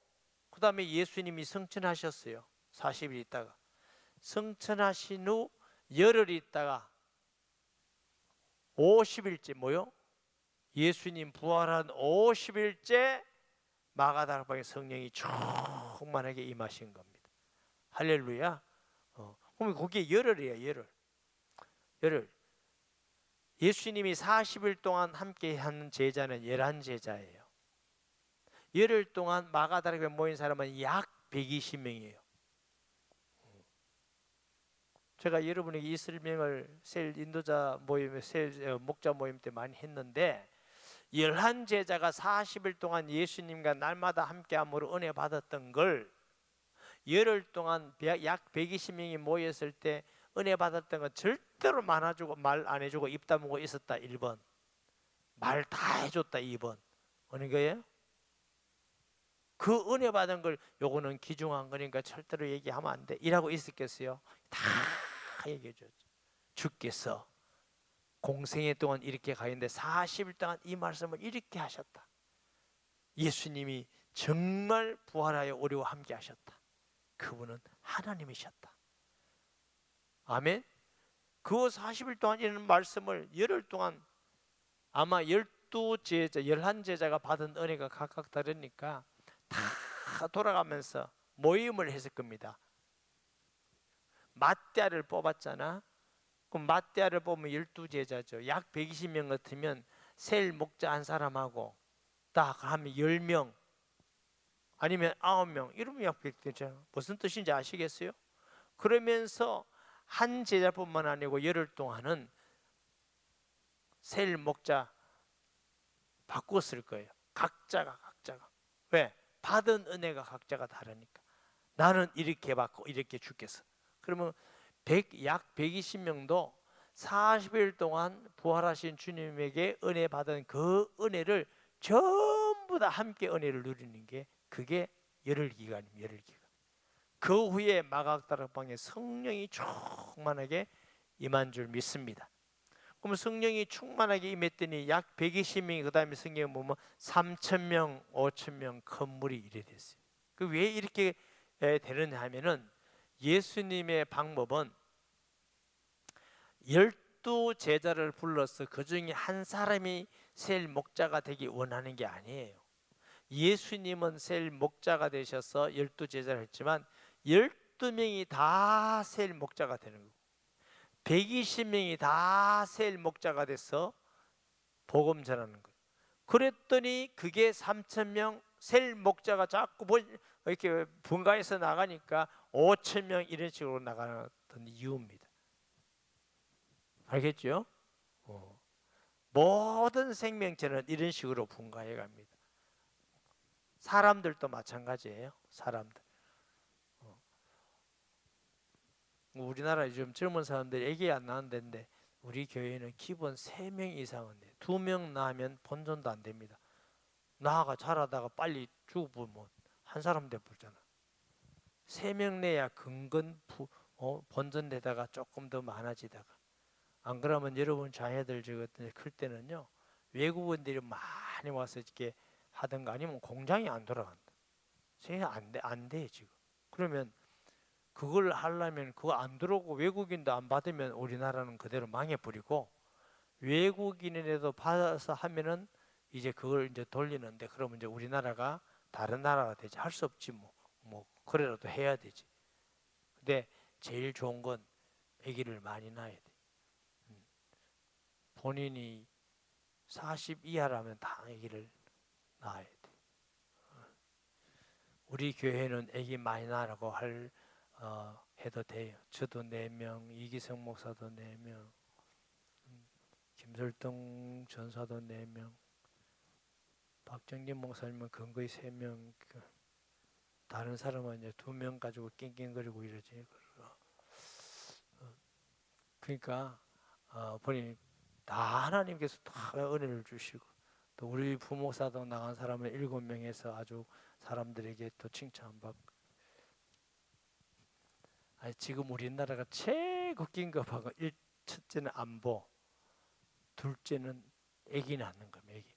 그 다음에 예수님이 성천하셨어요. 40일 있다가 성천하신 후 열흘 있다가 50일째 뭐요? 예수님 부활한 50일째 마가다락방에 성령이 충만하게 임하신 겁니다. 할렐루야. 그럼 그게 열흘이에요. 열흘. 예수님이 40일 동안 함께 하는 제자는 11제자예요. 열흘 동안 마가다락방에 모인 사람은 약 120명이에요. 제가 여러분에게 이 설명을 셀 인도자 모임, 셀 목자 모임 때 많이 했는데 11제자가 40일 동안 예수님과 날마다 함께함으로 은혜 받았던 걸 열흘 동안 약 120명이 모였을 때 은혜 받았던 건 절대로 말 안 해주고 입 다물고 있었다 1번, 말 다 해줬다 2번. 어느 거예요? 그 은혜 받은 걸 요거는 귀중한 거니까 절대로 얘기하면 안 돼 이라고 있었겠어요? 다 얘기해 줬죠. 주께서 공생애 동안 이렇게 가는데 40일 동안 이 말씀을 이렇게 하셨다. 예수님이 정말 부활하여 우리와 함께 하셨다. 그분은 하나님이셨다. 아멘. 그 40일 동안 이런 말씀을 열흘 동안 아마 12제자, 11제자가 받은 은혜가 각각 다르니까 다 돌아가면서 모임을 했을 겁니다. 맏대아를 뽑았잖아. 그럼 맏대아를 뽑으면 12제자죠. 약 120명 같으면 셀 목자 한 사람하고 딱 하면 10명 아니면 9명 이러면 약 100되잖아. 무슨 뜻인지 아시겠어요? 그러면서 한 제자뿐만 아니고 열흘 동안은 셀 목자 바꿨을 거예요. 각자가. 왜? 받은 은혜가 각자가 다르니까. 나는 이렇게 받고 이렇게 죽겠어. 그러면 약 120명도 40일 동안 부활하신 주님에게 은혜 받은 그 은혜를 전부 다 함께 은혜를 누리는 게 그게 열흘 기간입니다. 열흘 기간. 그 후에 마각다락방에 성령이 충만하게 임한 줄 믿습니다. 그럼 성령이 충만하게 임했더니 약 120명이 그 다음에 성경에 보면 3,000명, 5,000명 건물이 이래 됐어요. 그 왜 이렇게 되느냐 하면은 예수님의 방법은 12제자를 불러서 그 중에 한 사람이 셀 목자가 되기 원하는 게 아니에요. 예수님은 셀 목자가 되셔서 12제자를 했지만 12명이 다 셀 목자가 되는 거고 120명이 다 셀 목자가 돼서 복음 전하는 거예요. 그랬더니 그게 3,000명 셀 목자가 자꾸 이렇게 분가해서 나가니까 5,000명 이런 식으로 나가던 이유입니다. 알겠죠? 모든 생명체는 이런 식으로 분가해 갑니다. 사람들도 마찬가지예요. 사람들. 우리나라 요즘 젊은 사람들이 애기 안 낳는 데인데 우리 교회는 기본 3명 이상은 돼요. 2명 낳으면 본전도 안 됩니다. 나아가 자라다가 빨리 죽어보면 한 사람 돼버리잖아. 3명 내야 근근 본전되다가 조금 더 많아지다가 안 그러면 여러분 자녀들 클 때는요 외국인들이 많이 와서 이렇게 하든가 아니면 공장이 안 돌아간다. 안 돼 지금. 그러면 그걸 하려면 그거 안 들어오고 외국인도 안 받으면 우리나라는 그대로 망해버리고 외국인이라도 받아서 하면은 이제 그걸 이제 돌리는데 그러면 이제 우리나라가 다른 나라가 되지. 할 수 없지 뭐 그래라도 해야 되지. 근데 제일 좋은 건 아기를 많이 낳아야 돼. 본인이 40 이하라면 다 아기를 낳아야 돼. 우리 교회는 아기 많이 낳으라고 해도 돼요. 저도 4명, 이기성 목사도 4명, 김설동 전사도 4명, 박정진 목사님은 근거의 3명, 다른 사람은 이제 2명 가지고 낑낑거리고 이러지. 그러니까 보니 다 하나님께서 다 은혜를 주시고 또 우리 부목사도 나간 사람을 7명에서 아주 사람들에게 또 칭찬받고. 지금 우리나라가 최고 긴급한 건 첫째는 안보, 둘째는 아기 낳는 겁니다. 아기.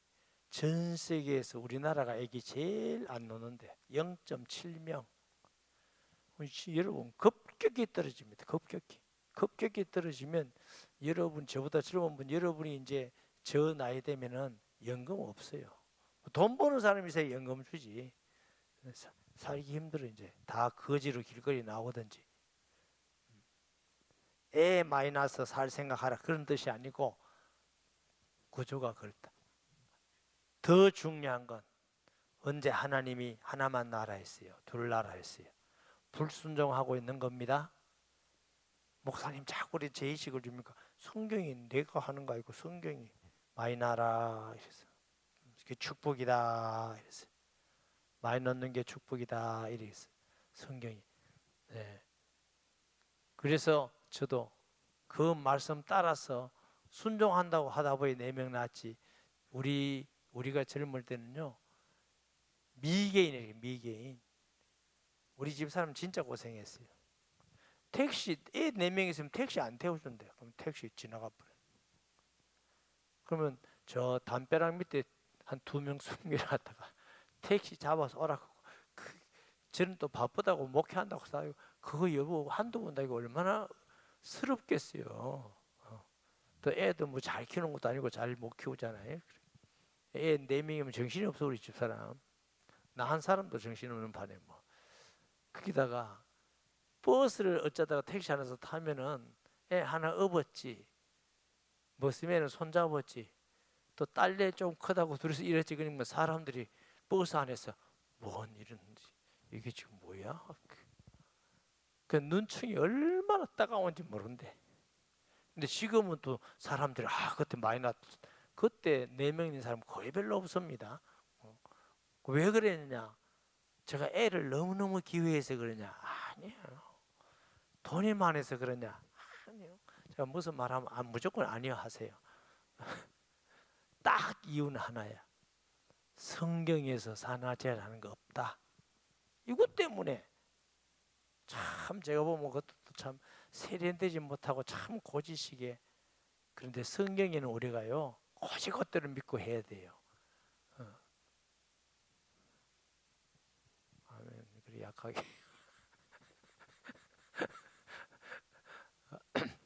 전 세계에서 우리나라가 아기 제일 안 노는데 0.7명. 여러분 급격히 떨어집니다. 급격히 떨어지면 여러분 저보다 젊은 분 여러분이 이제 저 나이 되면은 연금 없어요. 돈 버는 사람이 있어야 연금 주지. 살기 힘들어. 이제 다 거지로 길거리 나오든지. 애 많이 낳아서 살 생각하라 그런 뜻이 아니고 구조가 그렇다. 더 중요한 건 언제 하나님이 하나만 낳으라 했어요. 둘 낳으라 했어요. 불순종하고 있는 겁니다. 목사님 자꾸 우리 제의식을 줍니까? 성경이 내가 하는 거 아니고 성경이 많이 낳아라 이랬어요. 그게 축복이다 이랬어요. 많이 낳는 게 축복이다 이랬어요. 성경이. 네. 그래서 저도 그 말씀 따라서 순종한다고 하다 보니 4명 낳았지. 우리가 젊을 때는요, 미개인이에요, 미개인. 우리 집 사람 진짜 고생했어요. 택시, 애 4명 있으면 택시 안 태워준대요. 그럼 택시 지나가 버려요. 그러면 저 담벼락 밑에 한 2명 숨겨놨다가 택시 잡아서 오라고. 저는 또 바쁘다고 목회한다고 싸요. 그거 여보 한두 번 다 이거 얼마나 스럽겠어요. 또 애도 뭐 잘 키우는 것도 아니고 잘 못 키우잖아요. 애 4명이면 정신이 없어 우리 집사람. 나 한 사람도 정신없는 판에 뭐. 거기다가 버스를 어쩌다가 택시 안에서 타면은 애 하나 업었지. 뭐 쓰면은 손잡았지. 또 딸내 좀 크다고 둘이서 이랬지. 그러면 사람들이 버스 안에서 뭔 일인지 이게 지금 뭐야? 그 눈충이 얼마나 따가운지 모른대. 근데 지금은 또 사람들이 그때 많이 났. 그때 4명인 사람 거의 별로 없습니다. 왜 그랬느냐? 제가 애를 너무너무 기회해서 그러냐? 아니에요. 돈이 많아서 그러냐? 아니요. 제가 무슨 말하면 무조건 아니요 하세요. 딱 이유는 하나야. 성경에서 산화제라는 거 없다. 이것 때문에 참 제가 보면 그것도 참 세련되지 못하고 참 고지식에. 그런데 성경에는 우리가요 오직 그것들을 믿고 해야 돼요. 아멘. 그리 약하게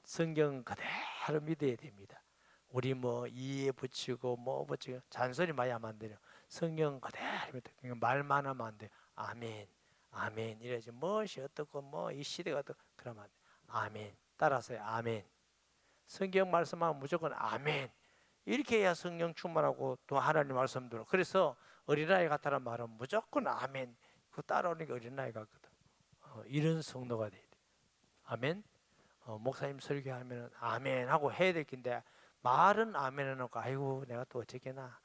성경 그대로 믿어야 됩니다. 우리 뭐 이에 붙이고 뭐 붙이고 잔소리 많이 하면 안 돼요. 성경 그대로 믿어. 말만 하면 안 돼요. 아멘, 아멘 이래야지. 무엇이 어떻고 뭐 이 시대가 어떻고 그러면 안 돼요. 아멘 따라서요. 아멘. 성경 말씀하면 무조건 아멘. 이렇게 해야 성령 충만하고 또 하나님 말씀 들어. 그래서 어린아이 같다는 말은 무조건 아멘. 그 따라오는 게 어린아이 같거든. 이런 성도가 돼야 돼. 아멘. 목사님 설교하면 아멘 하고 해야 될 텐데 말은 아멘 해놓고 아이고 내가 또 어쩌겠나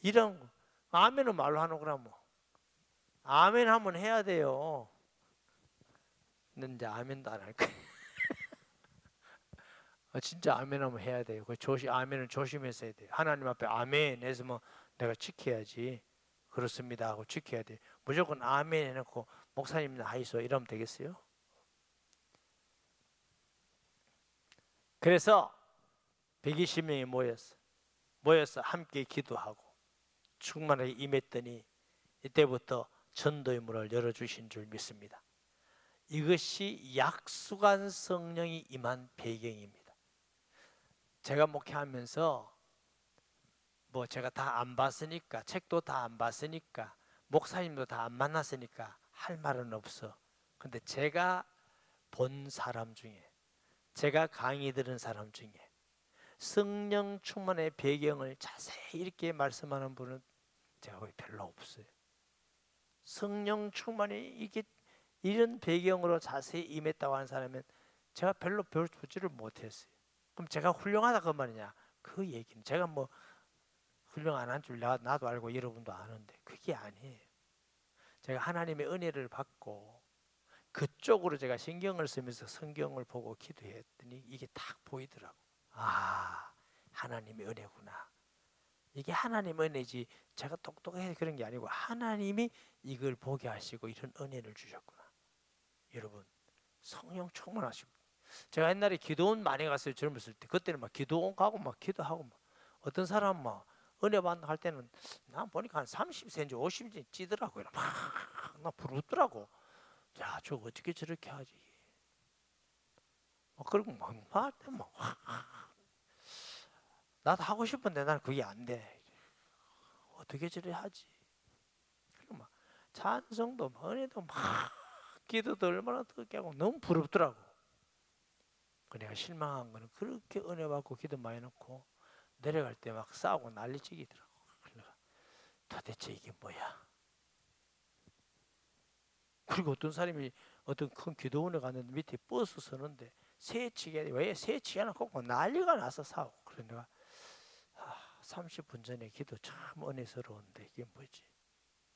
이런 아멘은 말로 하는 거라 뭐. 아멘 하면 해야 돼요. 근데 이제 아멘도 안 할 거야. 진짜 아멘 하면 해야 돼요. 아멘은 조심해서 해야 돼요. 하나님 앞에 아멘 해서 뭐 내가 지켜야지. 그렇습니다 하고 지켜야 돼. 무조건 아멘 해놓고 목사님 하이소 이러면 되겠어요? 그래서 120명이 모여서 함께 기도하고 충만하게 임했더니 이때부터 전도의 문을 열어주신 줄 믿습니다. 이것이 약속한 성령이 임한 배경입니다. 제가 목회하면서 뭐 제가 다 안 봤으니까, 책도 다 안 봤으니까, 목사님도 다 안 만났으니까 할 말은 없어. 근데 제가 본 사람 중에, 제가 강의 들은 사람 중에 성령 충만의 배경을 자세히 이렇게 말씀하는 분은 제가 거의 별로 없어요. 성령 충만이 이게 이런 배경으로 자세히 임했다고 하는 사람은 제가 별로 보지를 못했어요. 그럼 제가 훌륭하다 그 말이냐? 그 얘기는 제가 뭐 훌륭 안 한 줄 나도 알고 여러분도 아는데 그게 아니에요. 제가 하나님의 은혜를 받고 그쪽으로 제가 신경을 쓰면서 성경을 보고 기도했더니 이게 딱 보이더라고. 하나님의 은혜구나. 이게 하나님의 은혜지 제가 똑똑해서 그런 게 아니고 하나님이 이걸 보게 하시고 이런 은혜를 주셨구나. 여러분 성령 충만하시고. 제가 옛날에 기도원 많이 갔어요. 젊었을 때. 그때는 막 기도원 가고 막 기도하고 막. 어떤 사람 막 은혜 받는 할 때는 난 보니까 한 30cm 50cm 찌더라고요. 막 부럽더라고. 야, 저 어떻게 저렇게 하지? 그리고 막 나도 하고 싶은데 나는 그게 안 돼. 어떻게 저래 하지? 그리고 막 찬성도 은혜도 막 기도도 얼마나 뜨겁게 하고 너무 부럽더라고. 내가 실망한 거는 그렇게 은혜 받고 기도 많이 넣고 내려갈 때 막 싸우고 난리치기더라고. 도대체 이게 뭐야? 그리고 어떤 사람이 어떤 큰 기도원에 갔는데 밑에 버스 서는데 새치기 왜 새치기 하나 꽂고 난리가 나서 싸우고. 그래 내가 30분 전에 기도 참 은혜스러운데 이게 뭐지?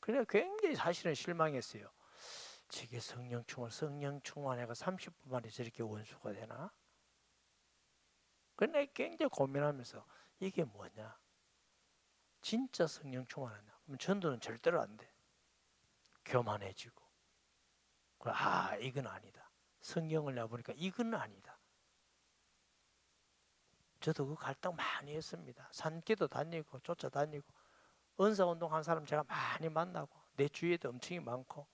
그래 굉장히 사실은 실망했어요. 지게 성령 충만해가 30분 만에 저렇게 원수가 되나? 근데 굉장히 고민하면서 이게 뭐냐? 진짜 성령 충만하냐? 그럼 전도는 절대로 안 돼. 교만해지고. 이건 아니다. 성경을 내보니까 이건 아니다. 저도 그 갈등 많이 했습니다. 산기도 다니고 쫓아다니고 은사운동 한 사람 제가 많이 만나고 내 주위에도 엄청 많고,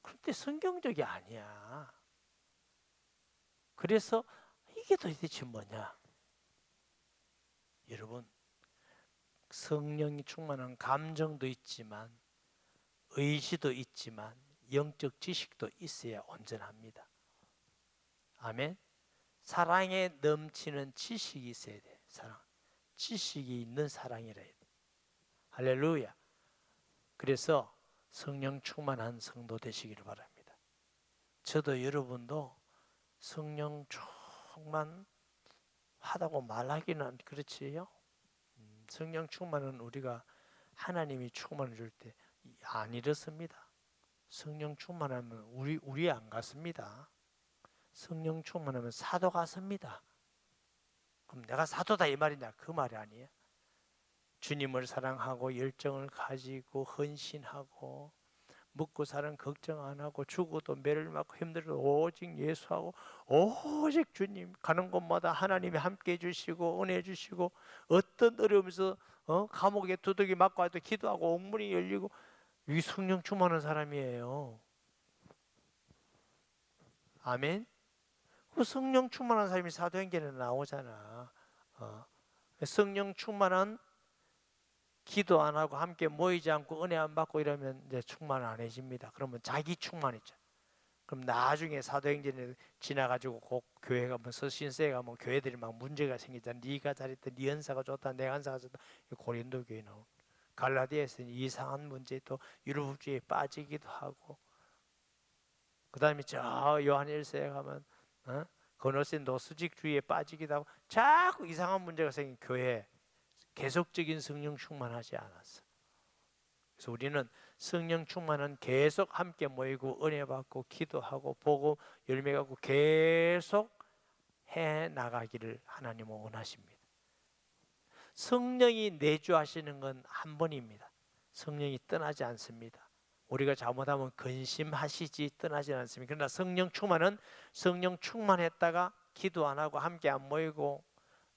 그런데 성경적이 아니야. 그래서 이게 도대체 뭐냐? 여러분, 성령이 충만한 감정도 있지만 의지도 있지만 영적 지식도 있어야 온전합니다. 아멘. 사랑에 넘치는 지식이 있어야 돼. 사랑. 지식이 있는 사랑이라 해야 돼. 할렐루야. 그래서 성령 충만한 성도 되시기를 바랍니다. 저도 여러분도 성령 충만하다고 말하기는 그렇지요. 성령 충만은 우리가 하나님이 충만을 줄 때 안 이렇습니다. 성령 충만하면 우리 안 갔습니다. 성령 충만하면 사도 갔습니다. 그럼 내가 사도다 이 말이냐? 그 말이 아니에요. 주님을 사랑하고 열정을 가지고 헌신하고 먹고 사는 걱정 안 하고 죽어도 매를 맞고 힘들어도 오직 예수하고 오직 주님 가는 곳마다 하나님이 함께 해주시고 은혜 주시고 어떤 어려움에서 감옥에 두들기 맞고 와도 기도하고 옥문이 열리고, 이 성령 충만한 사람이에요. 아멘. 그 성령 충만한 사람이 사도행전에 나오잖아. 성령 충만한 기도 안 하고 함께 모이지 않고 은혜 안 받고 이러면 이제 충만 안 해집니다. 그러면 자기 충만이죠. 그럼 나중에 사도행전에 지나가지고 꼭 교회 가면 서신서에 가면 교회들이 막 문제가 생기잖아. 네가 잘했다, 네 연사가 좋다, 내 연사가 좋다. 고린도 교회 나오고 갈라디아에서는 이상한 문제 또 율법주의에 빠지기도 하고, 그 다음에 저 요한 1세에 가면 건너세 노수직주의에 빠지기도 하고 자꾸 이상한 문제가 생긴 교회 계속적인 성령 충만하지 않았어. 그래서 우리는 성령 충만은 계속 함께 모이고 은혜 받고 기도하고 보고 열매 갖고 계속 해 나가기를 하나님은 원하십니다. 성령이 내주하시는 건 한 번입니다. 성령이 떠나지 않습니다. 우리가 잘못하면 근심하시지 떠나지 않습니다. 그러나 성령 충만은 성령 충만했다가 기도 안 하고 함께 안 모이고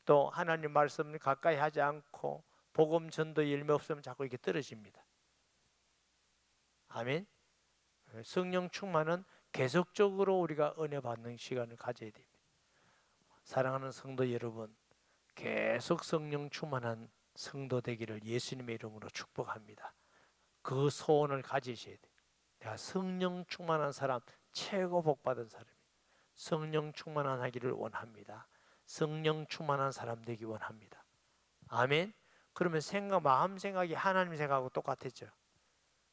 또 하나님 말씀을 가까이 하지 않고 복음 전도 열매 없으면 자꾸 이렇게 떨어집니다. 아멘. 성령 충만은 계속적으로 우리가 은혜 받는 시간을 가져야 됩니다. 사랑하는 성도 여러분, 계속 성령 충만한 성도 되기를 예수님의 이름으로 축복합니다. 그 소원을 가지셔야 돼요. 내가 성령 충만한 사람, 최고 복받은 사람이에요. 성령 충만하기를 원합니다. 성령 충만한 사람 되기 원합니다. 아멘. 그러면 마음 생각이 하나님 생각하고 똑같았죠.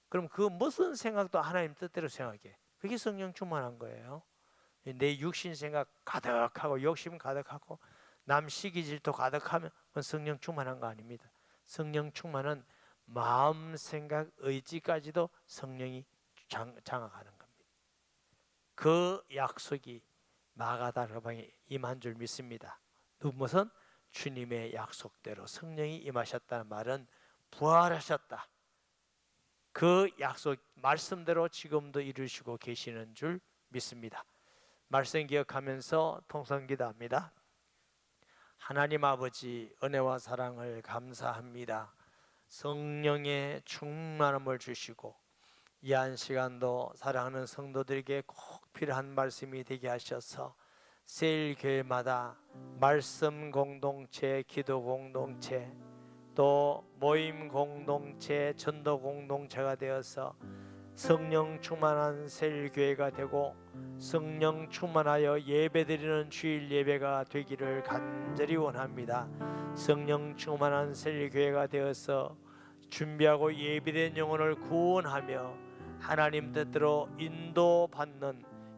그럼 그 무슨 생각도 하나님 뜻대로 생각해. 그게 성령 충만한 거예요. 내 육신 생각 가득하고 욕심 가득하고 남 시기 질투 가득하면 그건 성령 충만한 거 아닙니다. 성령 충만은 마음 생각 의지까지도 성령이 장악하는 겁니다. 그 약속이 마가다락방에 임한 줄 믿습니다. 무슨 주님의 약속대로 성령이 임하셨다는 말은 부활하셨다. 그 약속 말씀대로 지금도 이루시고 계시는 줄 믿습니다. 말씀 기억하면서 통성기도합니다. 하나님 아버지, 은혜와 사랑을 감사합니다. 성령의 충만함을 주시고 이 한 시간도 사랑하는 성도들에게 꼭 필요한 말씀이 되게 하셔서 세일교회마다 말씀 공동체, 기도 공동체, 또 모임 공동체, 전도 공동체가 되어서 성령 충만한 세일교회가 되고 성령 충만하여 예배드리는 주일 예배가 되기를 간절히 원합니다. 성령 충만한 세일교회가 되어서 준비하고 예비된 영혼을 구원하며 하나님 뜻대로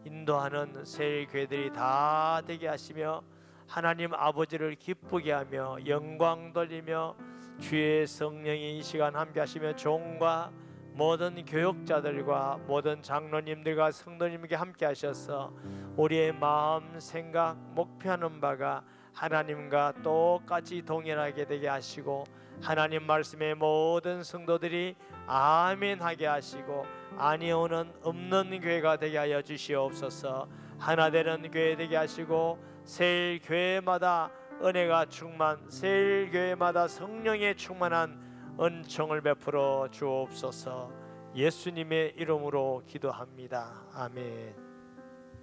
인도하는 세일교회들이 다 되게 하시며 하나님 아버지를 기쁘게 하며 영광 돌리며 주의 성령이 이 시간 함께 하시며 종과 모든 교역자들과 모든 장로님들과 성도님에게 함께 하셔서 우리의 마음, 생각, 목표하는 바가 하나님과 똑같이 동일하게 되게 하시고 하나님 말씀의 모든 성도들이 아멘 하게 하시고 아니오는 없는 교회가 되게 하여 주시옵소서. 하나 되는 교회 되게 하시고 세일 교회마다 은혜가 충만, 세일 교회마다 성령의 충만한 은총을 베풀어 주옵소서. 예수님의 이름으로 기도합니다. 아멘.